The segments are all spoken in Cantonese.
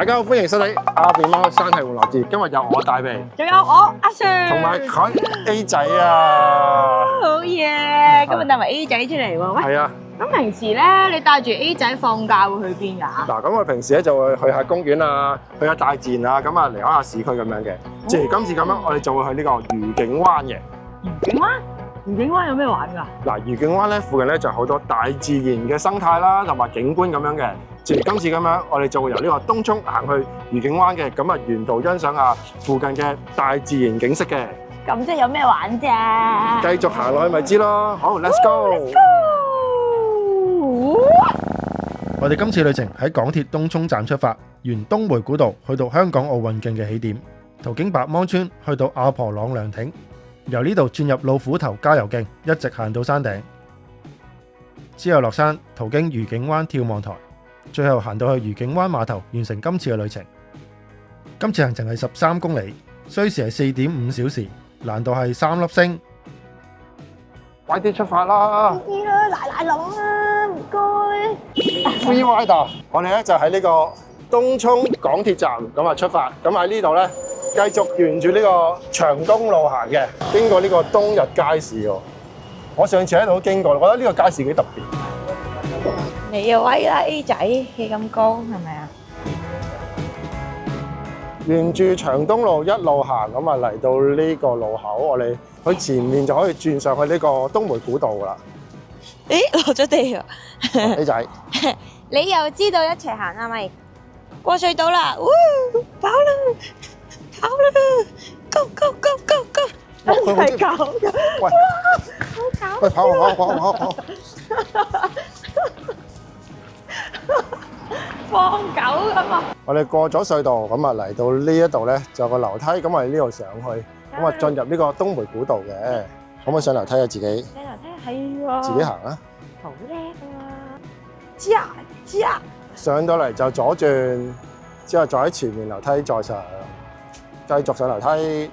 家好，歡迎收睇阿肥貓山係玩樂節。今日有我大肥，仲有我阿 Sir， 同埋佢 A 仔啊！好嘢！今日帶埋 A 仔出嚟喎。喂，係啊，咁平時咧，你帶住 A 仔放假會去邊㗎？嗱，咁我平時咧就會去下公園啊，去下大自然啊，咁啊離開下市區咁樣嘅。正如今次咁樣，我哋就會去呢個愉景灣嘅。愉景灣？愉景灣有咩玩㗎？嗱，愉景灣咧附近咧就好多大自然嘅生態啦，同埋景觀咁樣嘅。正如今次咁樣，我哋就會由呢個東涌行去愉景灣嘅，咁啊沿途欣賞下附近嘅大自然景色嘅。咁即係有咩玩啫？繼續行落去咪知咯。好，Let's go！ 我哋今次旅程喺港鐵東涌站出發，沿東梅古道去到香港奧運徑嘅起點，途經白芒村去到阿婆朗涼亭，由呢度轉入老虎頭郊遊徑，一直行到山頂，之後落山途經愉景灣眺望台，最後行到去愉景灣碼頭，完成今次嘅旅程。今次行程係13公里，需時係4.5小時，難度係3粒星。快啲出發啦！快啲啦，奶奶諗啦，唔該。Free Rider， 我哋咧就喺呢個東涌港鐵站咁啊出發，咁喺呢度咧繼續沿住呢個長東路行嘅，經過呢個冬日街市喎。我上次喺度都經過，我覺得呢個街市幾特別。你又威啦 A 仔，企咁高係咪啊？沿住長東路一路行，咁啊嚟到呢個路口，我哋去前面就可以轉上去呢個東梅古道噶啦。咦，落咗地啊 A 仔，你又知道一齊行係咪？過隧道啦，跑啦，跑啦 ，go go go go go， 一齊搞嘅。喂，喂，跑！放狗咁啊！我哋過咗隧道，咁啊嚟到呢一度咧，就有個樓梯，咁我哋呢度上去，咁啊進入呢個東梅古道嘅。可唔可以上樓梯啊？自己上樓梯係喎，自己行啊！好叻喎！呀！上到嚟就左轉，之後再喺前面樓梯再上，繼續上樓梯。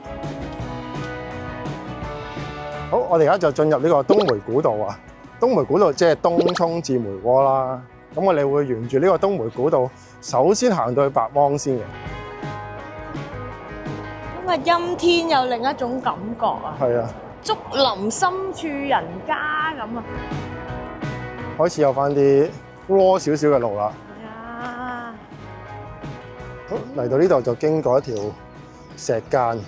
好，我哋而家就進入呢個東梅古道啊！東梅古道即係東涌至梅窩啦。咁我哋會沿住呢個東梅古道，首先行到去白芒先嘅。因為陰天有另一種感覺啊！係啊，竹林深處人家咁啊！開始有翻啲窩少少嘅路啦。係啊！好，嚟到呢度就經過一條石澗，呢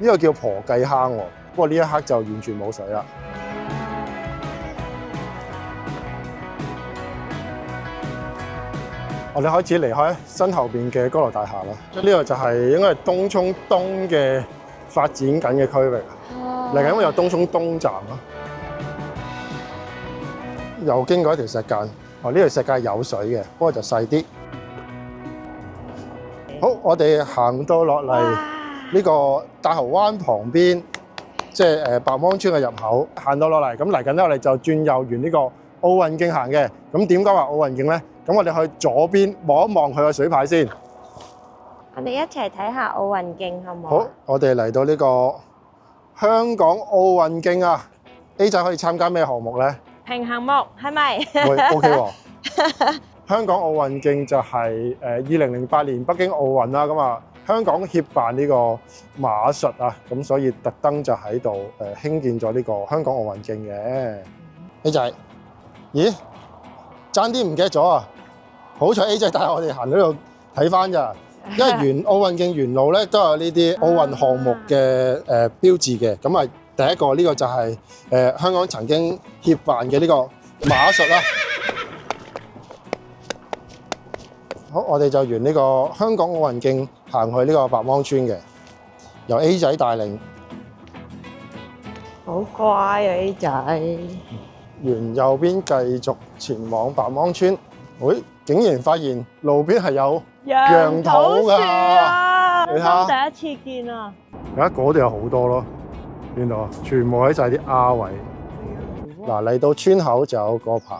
個叫婆計坑喎。不過呢一刻就完全冇水啦。我哋開始離開身後邊嘅高樓大廈啦。呢度就係應該係東涌東嘅發展緊嘅區域。嚟緊因為有東涌東站咯。又經過一條石澗，呢條石澗有水嘅，不過就細啲。好，我哋行到落嚟呢個大蠔灣旁邊，即係白芒村嘅入口，行到落嚟。咁嚟緊咧，我哋就轉右沿呢個奧運徑行嘅。咁點解話奧運徑咧？咁我哋去左邊望一望佢個水牌先。我哋一齊睇下奧運徑好唔好？好，我哋嚟到呢個香港奧運徑啊 ！A 仔可以參加咩項目咧？平衡木係咪？會 OK 喎。香港奧運徑就係2008年北京奧運啦。咁啊，香港協辦呢個馬術啊，咁所以特登就喺度興建咗呢個香港奧運徑嘅。A 仔，咦？爭啲唔記得咗啊！好彩 A 仔帶我哋行到呢度睇翻咋，因為奧運徑沿路咧都有呢啲奧運項目嘅標誌嘅。咁啊，第一個呢個就係香港曾經協辦嘅呢個馬術啦。好，我哋就沿呢個香港奧運徑行去呢個白芒村嘅，由 A 仔帶領。好乖啊 A 仔！沿右邊繼續前往白芒村，喂，竟然發現路邊係有楊桃㗎！你睇下，第一次見啊！而家嗰度有好多咯，邊度啊？全部喺晒啲丫位。嗱，嚟到村口就有個牌，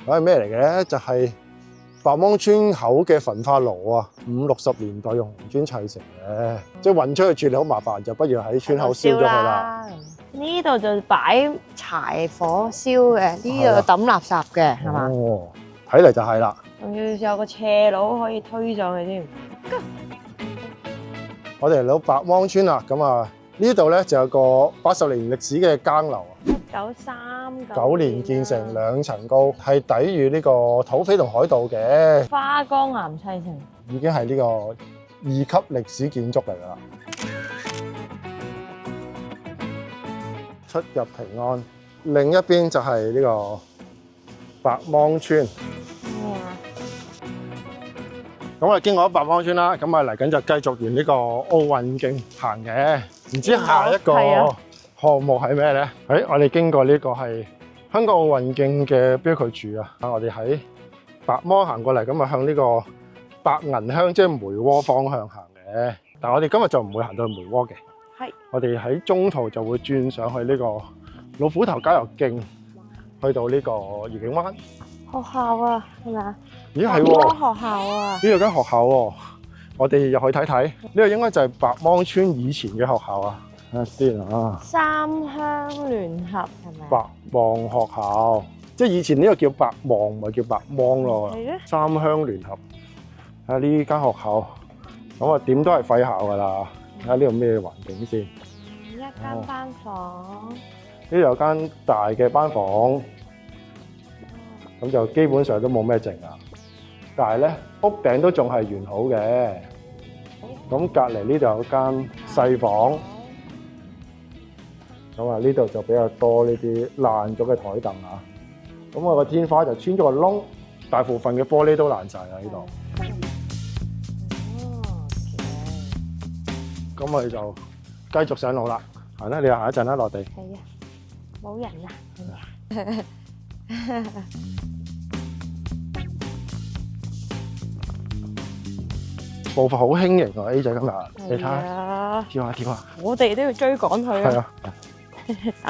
嗰係咩嚟嘅咧？就係白芒村口嘅焚化爐啊，50、60年代用紅磚砌成嘅，即係運出去處理好麻煩，就不如喺村口燒咗佢啦。呢度就擺柴火燒嘅，呢度抌垃圾嘅，係嘛？哦，睇嚟就係啦。仲要有個斜路可以推上去添。我哋嚟到白芒村啦，咁啊呢度咧就有個80年歷史嘅更樓1939年建成，2層高，係抵禦呢個土匪同海盜嘅，花崗岩砌成，已經係呢個2級歷史建築嚟㗎啦。出入平安，另一邊就係呢個白芒村。咩啊？咁我哋經過咗白芒村啦，咁啊嚟緊就繼續沿呢個奧運徑行嘅。唔知下一個項目係咩咧？我哋經過呢個係香港奧運徑嘅標距柱啊！我哋喺白芒行過嚟，咁啊向呢個白銀鄉即係梅窩方向行嘅。但係我哋今日就唔會行到去梅窩嘅。係。我哋喺中途就會轉上去呢個老虎頭郊遊徑，去到呢個愉景灣。學校啊，係咪啊？咦係喎，學校啊，呢度間學校喎，我哋入去睇睇。呢個應該就係白芒村以前嘅學校啊。睇下先啊。三鄉聯合係咪？白芒學校，即係以前呢個叫白芒，唔係叫白芒咯。係咧。三鄉聯合，睇下呢間學校，咁啊點都係廢校㗎啦。睇下呢度咩環境先。一間班房。呢度有間大嘅班房，咁就基本上都冇咩剩啊。但係咧，屋頂都仲係完好嘅。咁隔離呢度有間細房，咁啊呢度就比較多呢啲爛咗嘅台凳啊。咁我個天花就穿咗個窿，大部分嘅玻璃都爛晒啦呢度。咁我哋就繼續上路啦。行啦，你行一陣啦，落地。係啊，冇人啊。步伐好輕盈啊 A 仔今日，你睇下下，跳下跳下。我哋都要追趕佢係啊！啊，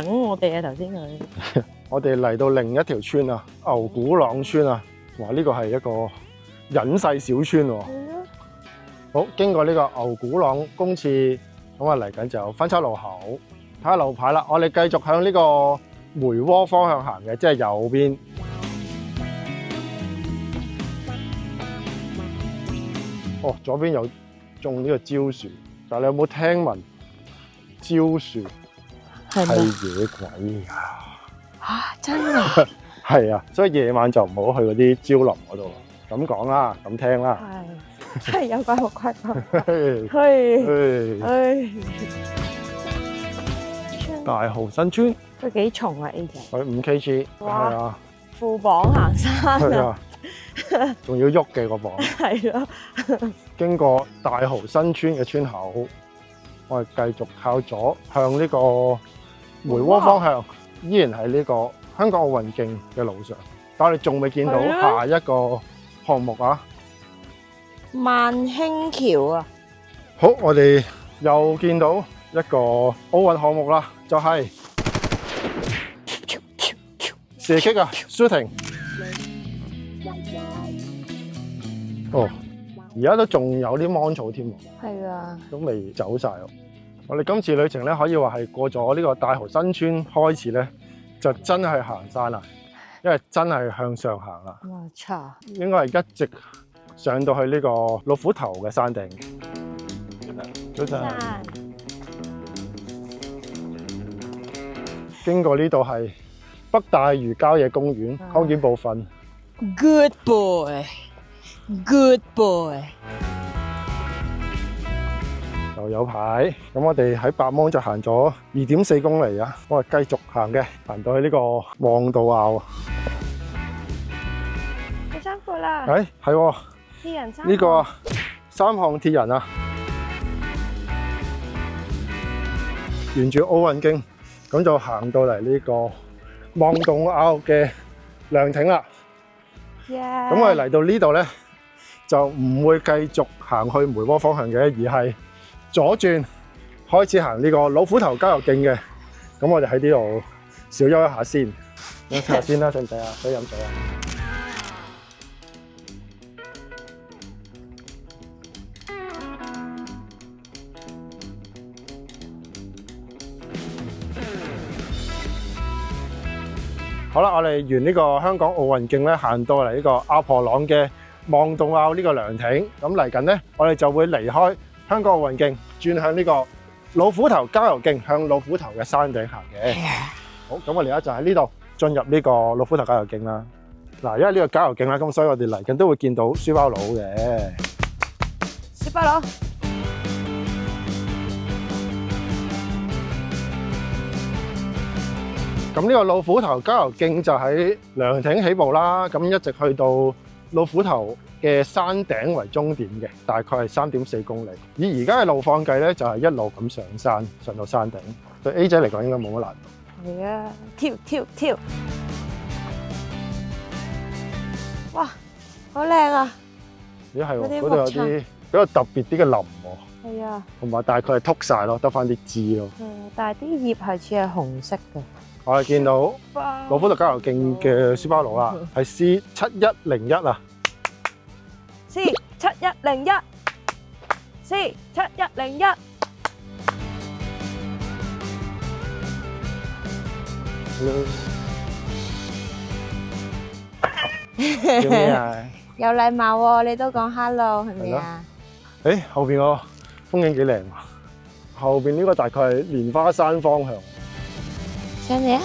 等我哋啊，頭先佢。我哋嚟到另一條村啊，牛古朗村啊。哇，呢個係一個隱世小村喎。係啊。好，經過呢個牛古朗公廁，咁啊嚟緊就分叉路口，睇下路牌啦。我哋繼續向呢個梅窩方向行嘅，即係右邊。哦，左邊有種呢個蕉樹，但係你有冇聽聞蕉樹係野鬼㗎？嚇！真啊！係啊，所以夜晚就唔好去嗰啲蕉林嗰度。咁講啦，咁聽啦。係，真係有鬼好鬼啊！嘿係，唉，大蠔新村，都幾重啊 A 仔。佢5 kg，哇係啊，副榜行山啊！係啊，仲要喐嘅個榜。係咯。經過大蠔新村嘅村口，我哋繼續靠左向呢個梅窩方向，依然喺呢個香港奧運徑嘅路上。但我哋仲未見到下一個項目啊！萬興橋啊！好，我哋又見到一個奧運項目啦，就係射擊啊 ，shooting。哦，而家都仲有啲芒草添喎，係啊，都未走晒喎。我哋今次旅程咧，可以話係過咗呢個大蠔新村開始咧，就真係行山啦，因為真係向上行啦。冇錯。應該係一直上到去呢個老虎頭嘅山頂。早晨。經過呢度係北大嶼郊野公園康健部分。Good boy，good boy。就有排，咁我哋喺白芒就行咗2.4公里啊，我哋繼續行嘅，行到去呢個望道坳。好辛苦啦！係喎，鐵人3項呢個3項鐵人啊，沿住奧運徑，咁就行到嚟呢個望道坳嘅涼亭啦。咁我哋嚟到呢度咧，就唔會繼續行去梅窩方向嘅，而係左轉開始行呢個老虎頭郊遊徑嘅。咁我哋喺呢度小休一下先，飲茶先啦，使唔使啊？想飲水啊？好啦，我哋沿呢個香港奧運徑咧，行到嚟呢個亞婆朗嘅望到啊呢個涼亭。咁嚟緊咧，我哋就會離開香港奧運徑，轉向呢個老虎頭郊遊徑，向老虎頭嘅山頂行嘅。好，咁我哋而家就喺呢度進入呢個老虎頭郊遊徑啦。嗱，因為呢個郊遊徑啦，咁所以我哋嚟緊都會見到書包佬嘅。書包佬，咁呢個老虎頭郊遊徑就喺涼亭起步啦，咁一直去到老虎頭嘅山頂為終點嘅，大概係3.4公里。以而家嘅路況計咧，就係一路咁上山，上到山頂。對 A 仔嚟講應該冇乜難度。係啊，跳！哇，好靚啊！咦係喎，嗰啲嗰度有木啲比較特別啲嘅林喎，係啊，同埋大概係禿晒咯，得翻啲枝咯。但係啲葉係似係紅色嘅。我哋見到老虎頭郊遊徑嘅書包佬啦，係 C7101啊。C7101 C7101。叫咩啊？有禮貌喎，你都講 hello 係咪啊？誒，後邊個風景幾靚喎！後邊呢個大概係蓮花山方向。上嚟啊！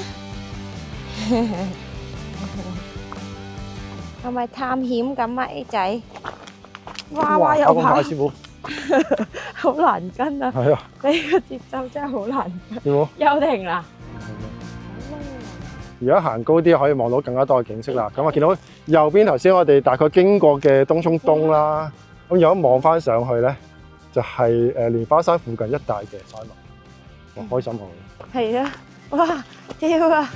係咪探險咁啊 A 仔？哇又跑，師傅，好難跟啊！係啊，你個節奏真係好難跟。師傅，又停啦！而家行高啲可以望到更加多嘅景色啦。咁啊，見到右邊頭先我哋大概經過嘅東涌東啦，咁如果望翻上去咧，就係蓮花山附近一帶嘅山脈。哇，開心啊！係啊！哇，跳啊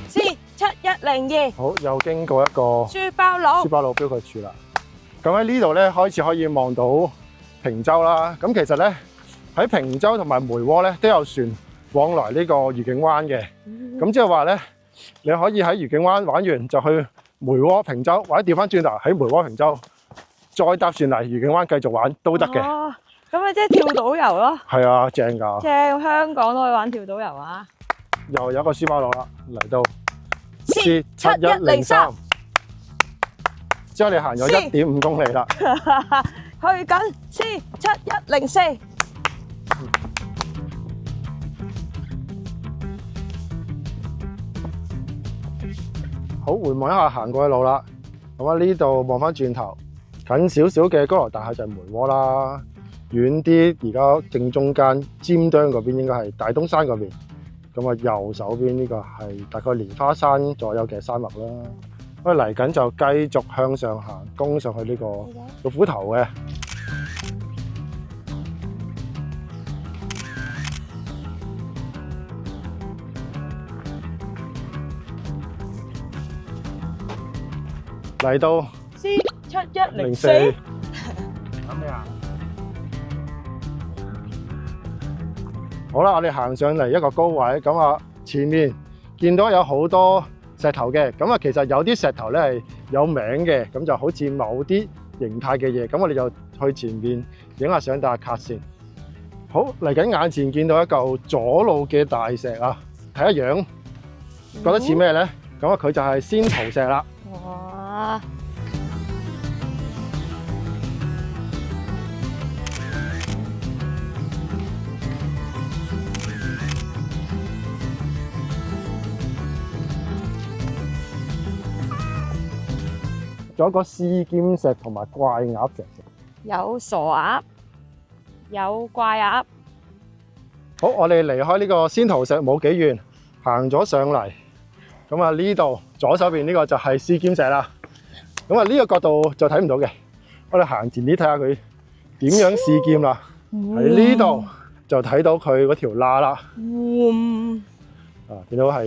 ！C7102，好，又經過一個書包佬標記處啦。咁喺呢度咧，開始可以望到坪洲啦。咁其實咧喺坪洲同埋梅窩咧都有船往來呢個愉景灣嘅。咁即係話咧，你可以喺愉景灣玩完就去梅窩坪洲，或者調翻轉頭喺梅窩坪洲再搭船嚟愉景灣繼續玩都得嘅。哦，咁咪即係跳島遊咯。係啊，正㗎。正，香港都可以玩跳島遊啊！又有一個書包佬啦，嚟到 C7103，之後你行咗1.5公里啦。去緊 C7104。好，回望一下行過嘅路啦。咁啊，呢度望翻轉頭，近少少嘅高樓大廈就係梅窩啦。遠啲而家正中間尖端嗰邊應該係大東山嗰邊。咁啊，右手邊呢個係大概蓮花山左右嘅山脈啦。咁啊，嚟緊就繼續向上行，攻上去呢個老虎頭嘅。嚟到 C7104。諗咩啊？好啦，我哋行上嚟一個高位，咁啊前面見到有好多石頭嘅，咁啊其實有啲石頭咧係有名嘅，咁就好似某啲形態嘅嘢，咁我哋就去前面影下相打下卡先。好，嚟緊眼前見到一嚿左路嘅大石啊，睇下樣，覺得似咩咧？咁啊佢就係仙桃石啦。哇！仲有個試劍石同埋怪鴨石。有傻鴨，有怪鴨。好，我哋離開呢個仙桃石冇幾遠，行咗上嚟。咁啊呢度左手邊呢個就係試劍石啦。咁啊呢個角度就睇唔到嘅，我哋行前啲睇下佢點樣試劍啦。喺呢度就睇到佢嗰條罅啦。啊，見到係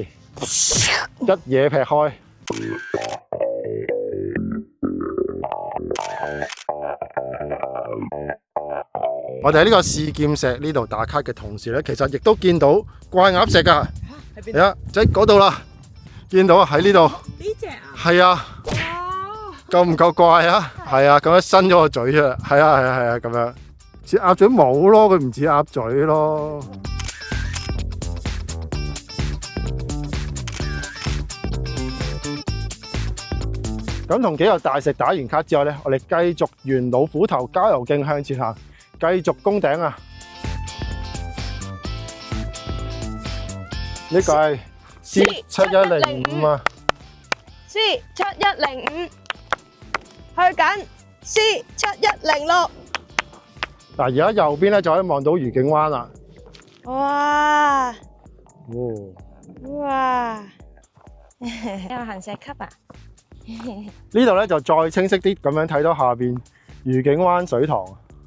一嘢劈開。我哋喺呢個試劍石呢度打卡嘅同時咧，其實亦都見到怪鴨石㗎。係啊，就喺嗰度啦，見到喺呢度。呢隻啊？係啊。哇！夠唔夠怪啊？係啊，咁樣伸咗個嘴出嚟，係啊係啊係啊，咁樣似鴨嘴冇咯，佢唔似鴨嘴咯。咁同幾個大石打完卡之後咧，我哋繼續沿老虎頭郊遊徑向前行，繼續攻頂啊！呢個係 C7105 啊 ，C7105，去緊 C7106。嗱，而家右邊咧就可以望到愉景灣啦。哇！哦，哇！有行石級啊！呢度咧就再清晰啲咁樣睇到下邊愉景灣水塘。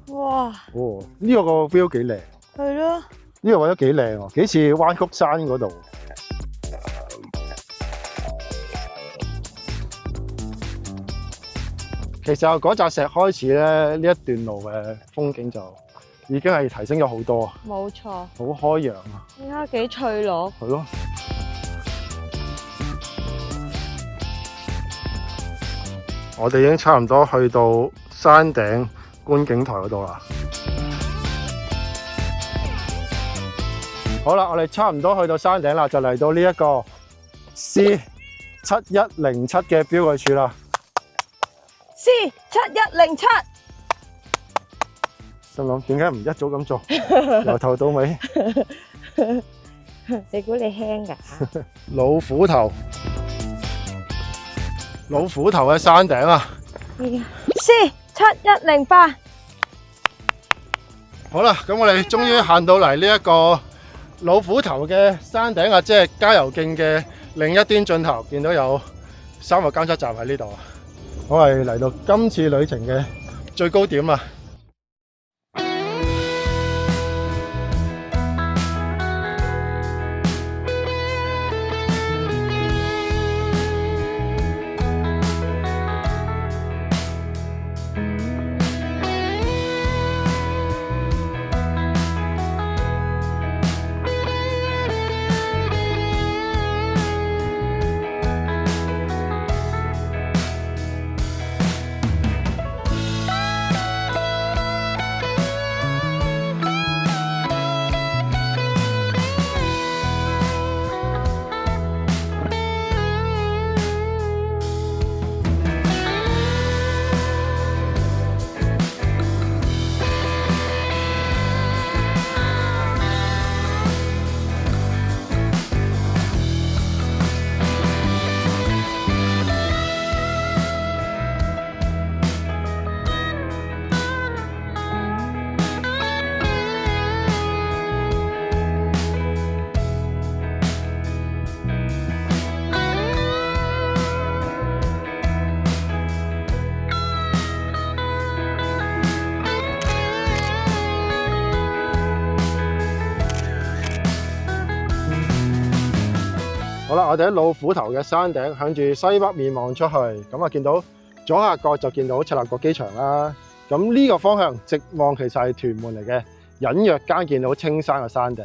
哇！哦，呢個個 view 幾靚。係咯。呢個位都幾靚喎，幾似灣曲山嗰度。其實嗰紮石開始咧，呢一段路嘅風景就已經係提升咗好多啊！冇錯。好開揚啊！而家幾翠綠。係咯。我哋已經差唔多去到山頂觀景台嗰度啦。好啦，我哋差唔多去到山頂啦，就嚟到呢一個 C7107 嘅標記處啦。C7107。心諗點解唔一早咁做，由頭到尾？你估你輕㗎？老虎頭嘅山頂啊！C7108。好啦，咁我哋終於行到嚟呢一個老虎頭嘅山頂啊，即係郊遊徑嘅另一端盡頭，見到有3個監測站喺呢度啊！我係嚟到今次旅程嘅最高點啊！好啦，我哋喺老虎頭嘅山頂，向住西北面望出去，咁啊見到左下角就見到赤鱲角機場啦。咁呢個方向直望其實係屯門嚟嘅，隱約間見到青山嘅山頂。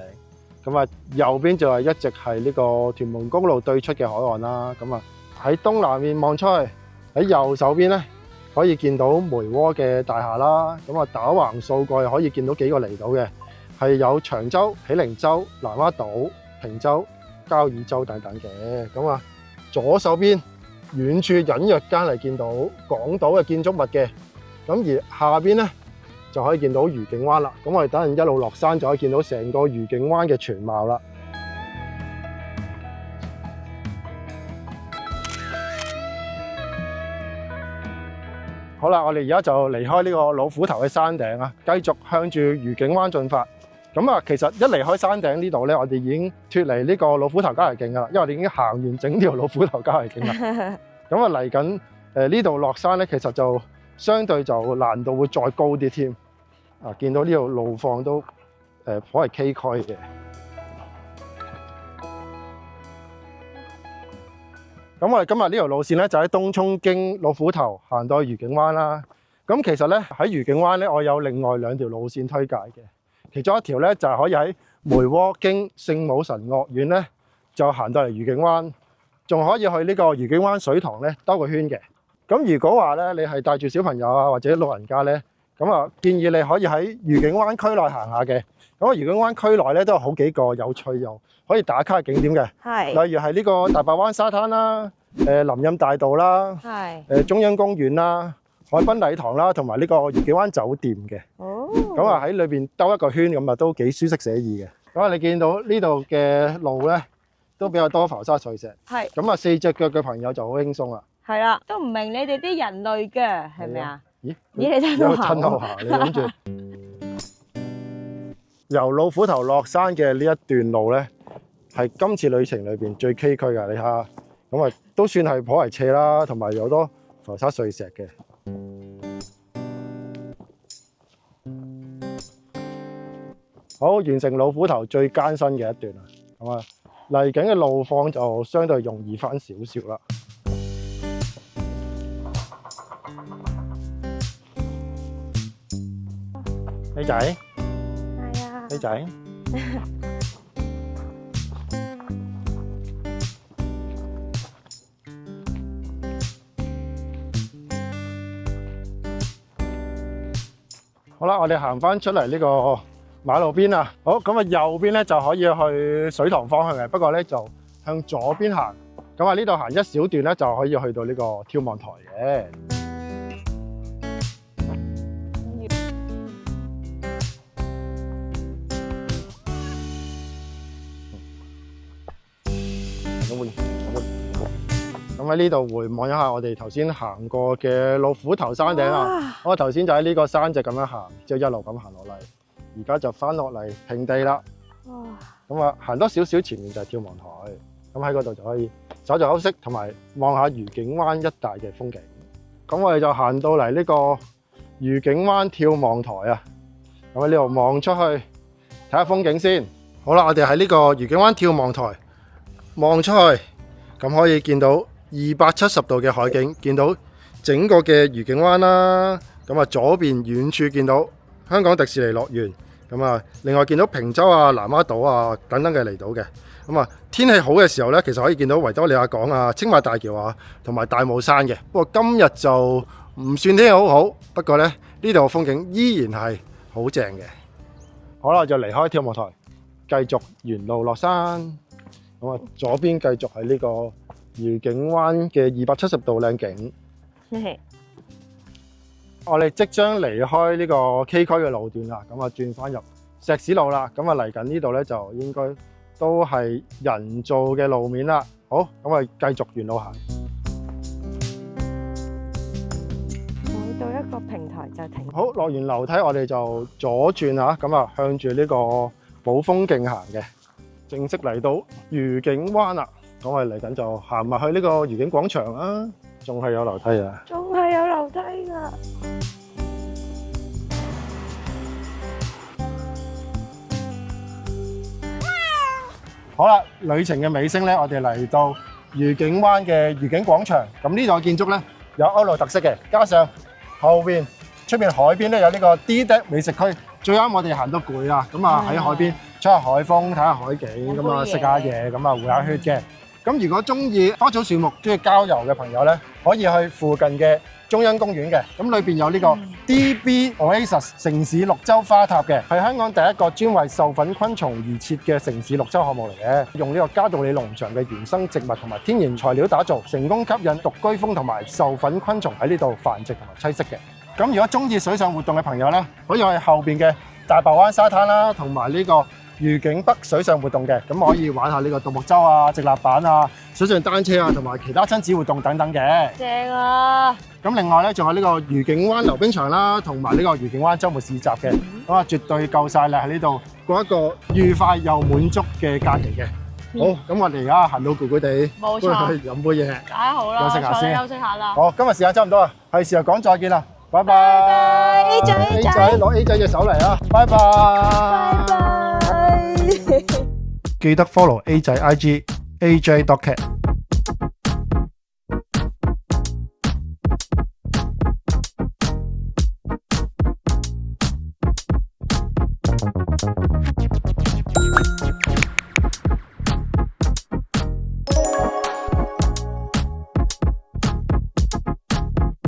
咁啊右邊就係一直係呢個屯門公路對出嘅海岸啦。咁啊喺東南面望出去，喺右手邊咧可以見到梅窩嘅大廈啦。咁啊打橫掃過可以見到幾個離島嘅，係有長洲、喜靈洲、南丫島、坪洲、交椅洲等等嘅。咁啊左手邊遠處隱約間係見到港島嘅建築物嘅，咁而下邊咧就可以見到愉景灣啦。咁我哋等陣一路落山就可以見到成個愉景灣嘅全貌啦。好啦，我哋而家就離開呢個老虎頭嘅山頂啊，繼續向住愉景灣進發。咁啊，其實一離開山頂呢度咧，我哋已經脫離呢個老虎頭郊遊徑噶啦，因為我哋已經行完整條老虎頭郊遊徑啦。咁啊嚟緊呢度落山咧，其實就相對就難度會再高啲添。啊，見到呢度路況都頗為崎嶇嘅。咁我哋今日呢條路線咧，就喺東涌經老虎頭行到去愉景灣啦。咁其實咧喺愉景灣咧，我有另外2條路線推介嘅。其中一條咧就係可以喺梅窩經聖母神樂園咧，就行到嚟愉景灣，仲可以去呢個愉景灣水塘咧兜個圈嘅。咁如果話咧，你係帶住小朋友啊或者老人家咧，咁啊建議你可以喺愉景灣區內行下嘅。咁啊愉景灣區內咧都有好幾個有趣又可以打卡嘅景點嘅，係例如係呢個大白灣沙灘啦、林蔭大道啦、係中央公園啦、海濱禮堂啦，同埋呢個愉景灣酒店嘅。哦，咁啊喺裏邊兜一個圈，咁啊都幾舒適寫意嘅。咁啊你見到呢度嘅路咧都比較多浮沙碎石，係咁啊四隻腳嘅朋友就好輕鬆啦。係啦，都唔明你哋啲人類嘅係咪啊？咦？咦，你睇有到個褪後行，你諗住由老虎頭落山嘅呢一段路咧，係今次旅程裏邊最崎嶇㗎。你睇下，咁啊都算係頗為斜啦，同埋有好多浮沙碎石嘅。好，完成老虎頭最艱辛嘅一段啦。咁啊嚟緊嘅路況就相對容易翻少少啦。A仔係啊， ，A仔，好啦，我哋行翻出嚟呢個馬路邊啊。好，咁啊右邊咧就可以去水塘方向嘅，不過咧就向左邊行。咁啊呢度行一小段咧就可以去到呢個眺望台嘅。咁喺呢度回望一下我哋頭先行過嘅老虎頭山頂啊！我頭先就喺呢個山脊咁樣行，之後一路咁行落嚟，而家就翻落嚟平地啦。哇！咁啊行多少少前面就係眺望台，咁喺嗰度就可以稍作休息，同埋望下愉景灣一帶嘅風景。咁我哋就行到嚟呢個愉景灣眺望台啊！咁喺呢度望出去睇下風景先。好啦，我哋喺呢個愉景灣眺望台望出去，咁可以見到270度嘅海景，見到整個嘅愉景灣啦。咁啊左邊遠處見到香港迪士尼樂園，咁啊另外見到平洲啊、南丫島啊等等嘅離島嘅。咁啊天氣好嘅時候呢，其實可以見到維多利亞港啊、青馬大橋啊同埋大帽山嘅。不過今日就唔算天氣好好，不過呢呢度嘅風景依然係好正嘅。好啦，就離開眺望台，繼續沿路落山。咁啊左邊繼續喺呢個愉景灣嘅270度靚景。我哋即將離開呢個崎嶇嘅路段啦，咁啊轉翻入石屎路啦。咁啊嚟緊呢度咧就應該都係人造嘅路面啦。好，咁啊繼續沿路行。每到一個平台就停。好，落完樓梯我哋就左轉啊，咁啊向住呢個寶豐徑行嘅，正式嚟到愉景灣啦。咁我哋嚟緊就行埋去呢個愉景廣場啦，仲係有樓梯啊！仲係有樓梯㗎。好啦，旅程嘅尾聲咧，我哋嚟到愉景灣嘅愉景廣場。咁呢度嘅建築咧有歐陸特色嘅，加上後邊出邊海邊咧有呢個 D Deck 美食區，最啱我哋行到攰啦，咁啊喺海邊吹下海風，睇下海景，咁啊食下嘢，咁啊回下血嘅。咁如果中意花草樹木、中意郊遊嘅朋友咧，可以去附近嘅中央公園嘅。咁裏邊有呢個 DB Oasis 城市綠洲花塔嘅，係香港第一個專為授粉昆蟲而設嘅城市綠洲項目嚟嘅。用呢個嘉道理農場嘅原生植物同埋天然材料打造，成功吸引獨居蜂同埋授粉昆蟲喺呢度繁殖同埋棲息嘅。咁如果中意水上活動嘅朋友咧，可以去後邊嘅大白灣沙灘啦，同埋呢個愉景北水上活動嘅，咁可以玩下呢個獨木舟啊、直立板啊、水上單車啊，同埋其他親子活動等等嘅。正啊！咁另外咧，仲有呢個愉景灣溜冰場啦，同埋呢個愉景灣週末市集嘅，咁啊絕對夠晒啦喺呢度過一個愉快又滿足嘅假期嘅。好，咁我哋而家行到攰攰地，冇錯去飲杯嘢，梗係好啦，休息下先休息下啦。好，今日時間差唔多啦，係時候講再見啦，拜拜。拜 A 仔 A 仔攞 A 仔隻手嚟啊，拜拜。拜拜。記得 follow A 仔 IG AJ.cat。